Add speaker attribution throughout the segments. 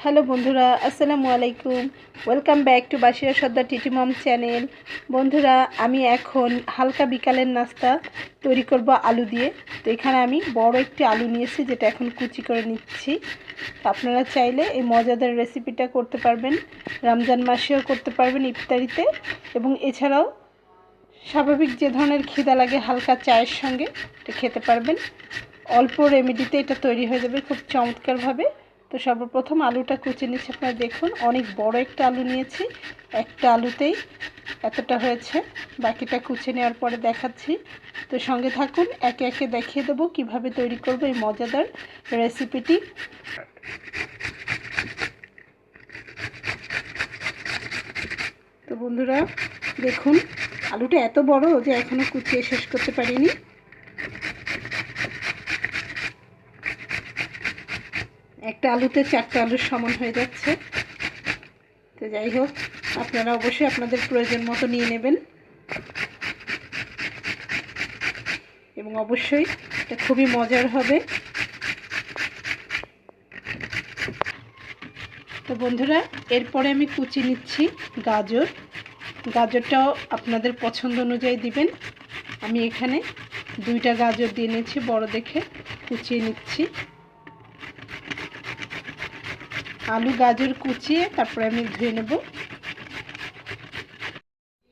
Speaker 1: Hello বন্ধুরা, আসসালামু আলাইকুম। Welcome back to Basira SarderT.T mom channel. বন্ধুরা, আমি এখন হালকা বিকালের নাস্তা তৈরি করব আলু দিয়ে। তো এখানে আমি বড় একটি আলু নিয়েছি, যেটা এখন কুচি করে নিচ্ছি। আপনারা চাইলে এই মজাদার রেসিপিটা করতে পারবেন, রমজান মাসেও করতে পারবেন ইফতারিতে, এবং এছাড়াও স্বাভাবিক যে ধরনের খিদা লাগে হালকা চায়ের সঙ্গে এটা খেতে পারবেন। অল্প রেমেডিতে এটা তৈরি হয়ে যাবে খুব চমৎকারভাবে। তো সর্বপ্রথম আলুটা কুচি নিচ্ছি। আপনারা দেখুন, অনেক বড় একটা আলু নিয়েছি, একটা আলুতেই এতটা হয়েছে। বাকিটা কুচি নেওয়ার পরে দেখাচ্ছি। তো সঙ্গে থাকুন, একে একে দেখিয়ে দেবো কিভাবে তৈরি করব এই মজাদার রেসিপিটি। তো বন্ধুরা দেখুন, আলুটা এত বড় যে এখনও কুচিয়ে শেষ করতে পারিনি। একটা আলুতে 4টা আলুর সমান হয়ে যাচ্ছে। তো যাই হোক, আপনারা অবশ্যই আপনাদের প্রয়োজন মতো নিয়ে নেবেন, এবং অবশ্যই এটা খুবই মজার হবে। তো বন্ধুরা, এরপরে আমি কুচি নিচ্ছি গাজরটাও আপনাদের পছন্দ অনুযায়ী দিবেন। আমি এখানে 2টা গাজর দিয়ে নিয়েছি, বড় দেখে কুচিয়ে নিচ্ছি। আলু গাজর কুচিয়ে তারপরে আমি ধুয়ে নেব।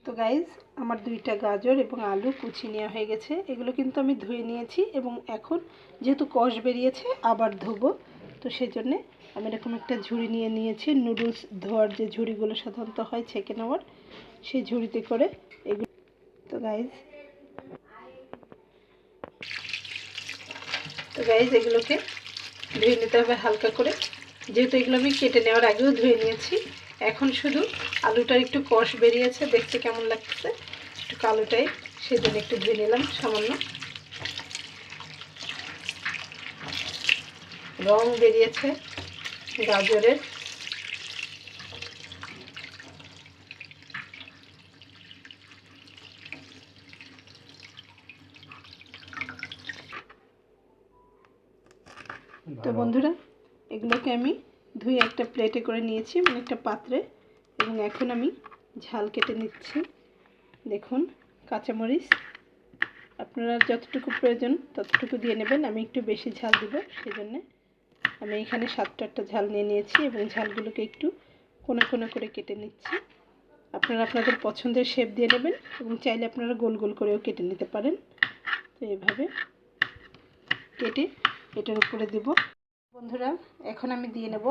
Speaker 1: তো গাইজ, আমার 2টা গাজর এবং আলু কুচিয়ে নেওয়া হয়ে গেছে। এগুলো কিন্তু আমি ধুয়ে নিয়েছি, এবং এখন যেহেতু কষ বেরিয়েছে আবার ধোবো। তো সেজন্যে আমি এরকম একটা ঝুড়ি নিয়ে নিয়েছি, নুডলস ধোয়ার যে ঝুড়িগুলো সাধারণত হয় ছেঁকে নেওয়ার, সেই ঝুড়িতে করে এগুলো। তো গাইজ এগুলোকে ধুয়ে নিতে হবে হালকা করে। যেহেতু এগুলো আমি কেটে নেওয়ার আগেও ধুয়ে নিয়েছি, এখন শুধু আলুটার একটু কষ বেরিয়েছে, দেখতে কেমন লাগছে একটু কালোটাই, সেজন্য একটু ধুয়ে নিলাম সামান্য। রং বেরিয়েছে গাজরের। তো বন্ধুরা, এগুলোকে আমি ধুয়ে একটা প্লেটে করে নিয়েছি, মানে একটা পাত্রে, এবং এখন আমি ঝাল কেটে নিচ্ছি। দেখুন, কাঁচামরিচ আপনারা যতটুকু প্রয়োজন ততটুকু দিয়ে নেবেন। আমি একটু বেশি ঝাল দেবো, সেজন্য আমি এখানে 7-8টা ঝাল নিয়ে নিয়েছি, এবং ঝালগুলোকে একটু কোনা কোনা করে কেটে নিচ্ছি। আপনারা আপনাদের পছন্দের শেপ দিয়ে নেবেন, এবং চাইলে আপনারা গোল গোল করেও কেটে নিতে পারেন। তো এভাবে কেটে এটার উপরে দেব। বন্ধুরা, এখন আমি দিয়ে নেব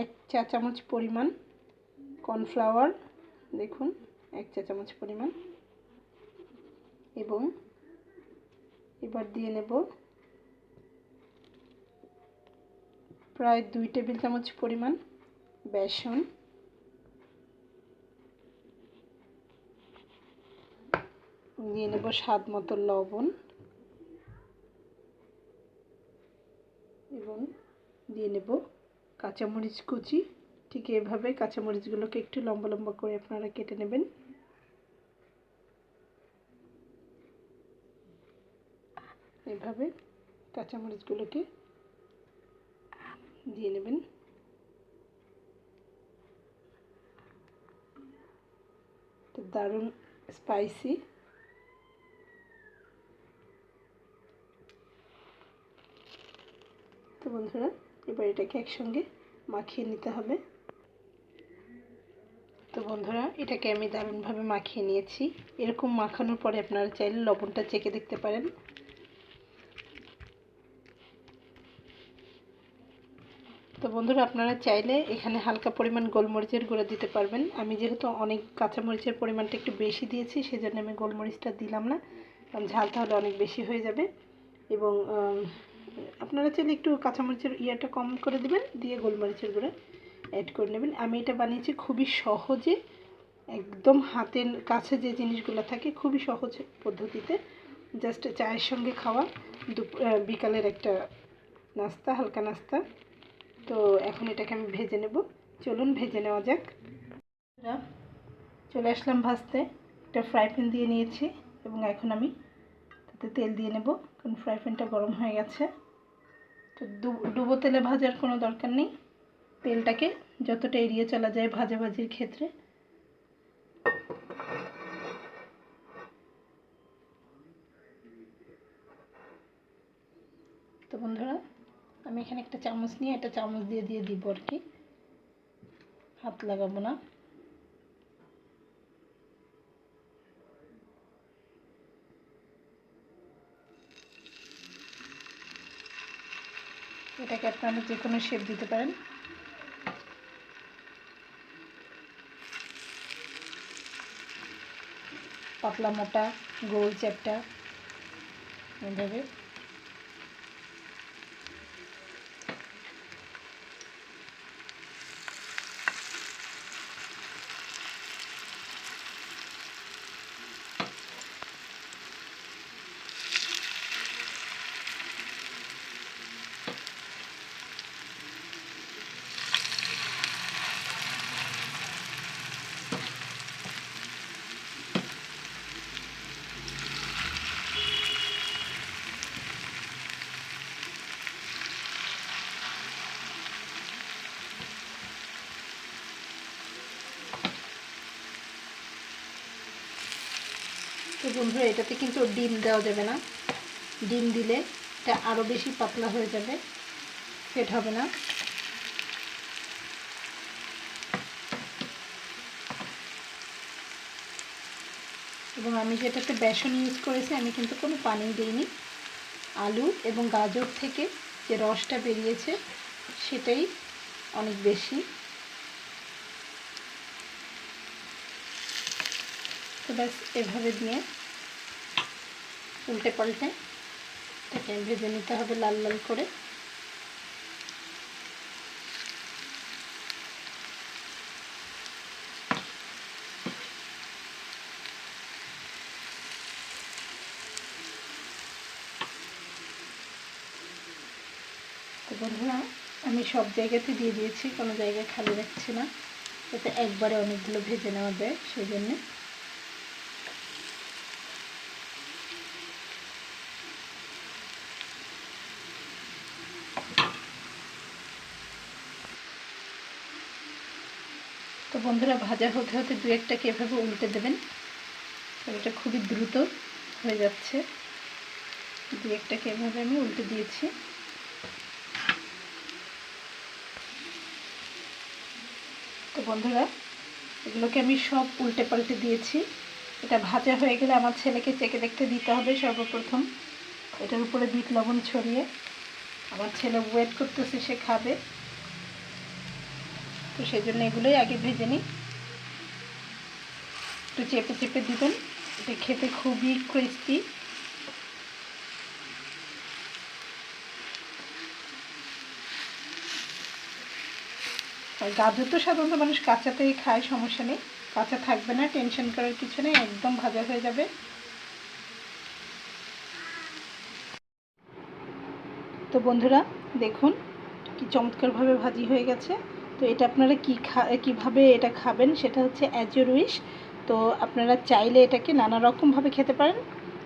Speaker 1: 1 চা চামচ পরিমাণ কর্নফ্লাওয়ার। দেখুন, 1 চা চামচ পরিমাণ। এবং এবার দিয়ে নেব প্রায় 2 টেবিল চামচ পরিমাণ বেসন। দিয়ে নেব স্বাদ মতো লবণ, এবং দিয়ে নেব কাঁচামরিচ কুচি। ঠিক এভাবে কাঁচামরিচগুলোকে একটু লম্বা লম্বা করে আপনারা কেটে নেবেন। এভাবে কাঁচামরিচগুলোকে দিয়ে নেবেন। তো দারুণ স্পাইসি। তো বন্ধুরা, এবার এটাকে একসঙ্গে মাখিয়ে নিতে হবে। তো বন্ধুরা, এটাকে আমি দারুণভাবে মাখিয়ে নিয়েছি। এরকম মাখানোর পরে আপনারা চাইলে লবণটা চেখে দেখতে পারেন। তো বন্ধুরা, আপনারা চাইলে এখানে হালকা পরিমাণ গোলমরিচের গুঁড়ো দিতে পারবেন। আমি যেহেতু অনেক কাঁচামরিচের পরিমাণটা একটু বেশি দিয়েছি, সেজন্য আমি গোলমরিচটা দিলাম না, কারণ ঝাল তাহলে অনেক বেশি হয়ে যাবে। এবং আপনারা চাইলে একটু কাঁচামরিচের ইয়েটা কম করে দেবেন, দিয়ে গোলমরিচের গুঁড়ো অ্যাড করে নেবেন। আমি এটা বানিয়েছি খুবই সহজে, একদম হাতের কাছে যে জিনিসগুলো থাকে, খুবই সহজ পদ্ধতিতে, জাস্ট চায়ের সঙ্গে খাওয়া বিকালের একটা নাস্তা, হালকা নাস্তা। তো এখন এটাকে আমি ভেজে নেব। চলুন ভেজে নেওয়া যাক। চলে আসলাম ভাজতে। একটা ফ্রাই প্যান দিয়ে নিয়েছি, এবং এখন আমি তাতে তেল দিয়ে নেব, কারণ ফ্রাই প্যানটা গরম হয়ে গেছে। তো ডুবো তেলে ভাজার কোনো দরকার নেই, তেলটাকে যতটা এড়িয়ে চলা যায় ভাজাভাজির ক্ষেত্রে। তো বন্ধুরা, আমি এখানে একটা চামচ নিয়ে এটা চামচ দিয়ে দিব আর কি, হাত লাগাবো না। এটাকে আপনারা যে কোনো শেপ দিতে পারেন। পাতলা মোটা গোল চ্যাপ্টা এভাবে। তো বন্ধুরা, এটাতে কিন্তু ডিম দেওয়া যাবে না। ডিম দিলে এটা আরও বেশি পাতলা হয়ে যাবে, সেট হবে না। এবং আমি যেটাতে বেসন ইউজ করেছি, আমি কিন্তু কোনো পানি দিইনি। আলু এবং গাজর থেকে যে রসটা বেরিয়েছে সেটাই অনেক বেশি। তো ব্যাস এভাবে দিয়ে উল্টে পাল্টে এটাকে ভেজে নিতে হবে লাল লাল করে। তো বন্ধুরা, আমি সব জায়গাতে দিয়ে দিয়েছি, কোনো জায়গায় খালি রাখছি না, যাতে একবারে অনেকগুলো ভেজে নেওয়া যায় সেই জন্যে। তো বন্ধুরা, ভাজা হতে হতে দু একটাকে এভাবে উল্টে দেবেন। এটা খুবই দ্রুত হয়ে যাচ্ছে। দু একটাকে এভাবে আমি উল্টে দিয়েছি। তো বন্ধুরা, এগুলোকে আমি সব উল্টে পাল্টে দিয়েছি। এটা ভাজা হয়ে গেলে আমার ছেলেকে চেখে দেখতে দিতে হবে সর্বপ্রথম। এটার উপরে বিট লবণ ছড়িয়ে। আমার ছেলে ওয়েট করতেছে, সে খাবে, তো সেই জন্য এগুলোই আগে ভেজে নিই। একটু চেপে চেপে দিবেন, এটা খেতে খুবই ক্রিস্পি। আর গাজর তো সাধারণত মানুষ কাঁচাতেই খায়, সমস্যা নেই, কাঁচা থাকবে না, টেনশন করার কিছু নেই, একদম ভাজা হয়ে যাবে। তো বন্ধুরা, দেখুন কি চমৎকারভাবে ভাজি হয়ে গেছে। তো এটা আপনারা কীভাবে এটা খাবেন সেটা হচ্ছে অ্যাজ ইউর উইশ। তো আপনারা চাইলে এটাকে নানা রকমভাবে খেতে পারেন,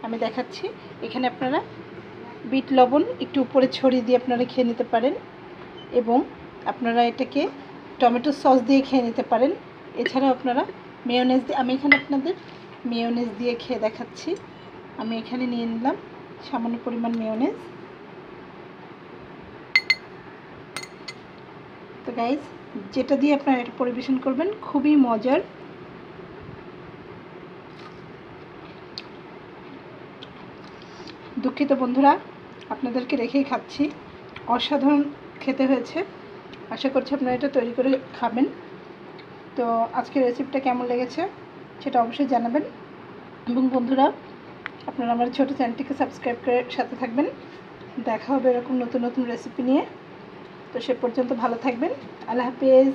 Speaker 1: আমি দেখাচ্ছি। এখানে আপনারা বিট লবণ একটু উপরে ছড়িয়ে দিয়ে আপনারা খেয়ে নিতে পারেন, এবং আপনারা এটাকে টমেটো সস দিয়ে খেয়ে নিতে পারেন। এছাড়াও আপনারা মেয়োনেজ দিয়ে, আমি এখানে আপনাদের মেয়োনেজ দিয়ে খেয়ে দেখাচ্ছি। আমি এখানে নিয়ে নিলাম সামান্য পরিমাণ মেয়োনেজ। তো গাইজ, যেটা দিয়ে আপনারা এটা পরিবেশন করবেন খুবই মজার। দুঃখিত বন্ধুরা, আপনাদেরকে রেখেই খাচ্ছি, অসাধারণ খেতে হয়েছে। আশা করছি আপনারা এটা তৈরি করে খাবেন। তো আজকের রেসিপিটা কেমন লেগেছে সেটা অবশ্যই জানাবেন। এবং বন্ধুরা, আপনারা আমার ছোটো চ্যানেলটিকে সাবস্ক্রাইব করে সাথে থাকবেন। দেখা হবে এরকম নতুন নতুন রেসিপি নিয়ে। তো সে পর্যন্ত ভালো থাকবেন। আল্লাহ হাফেজ।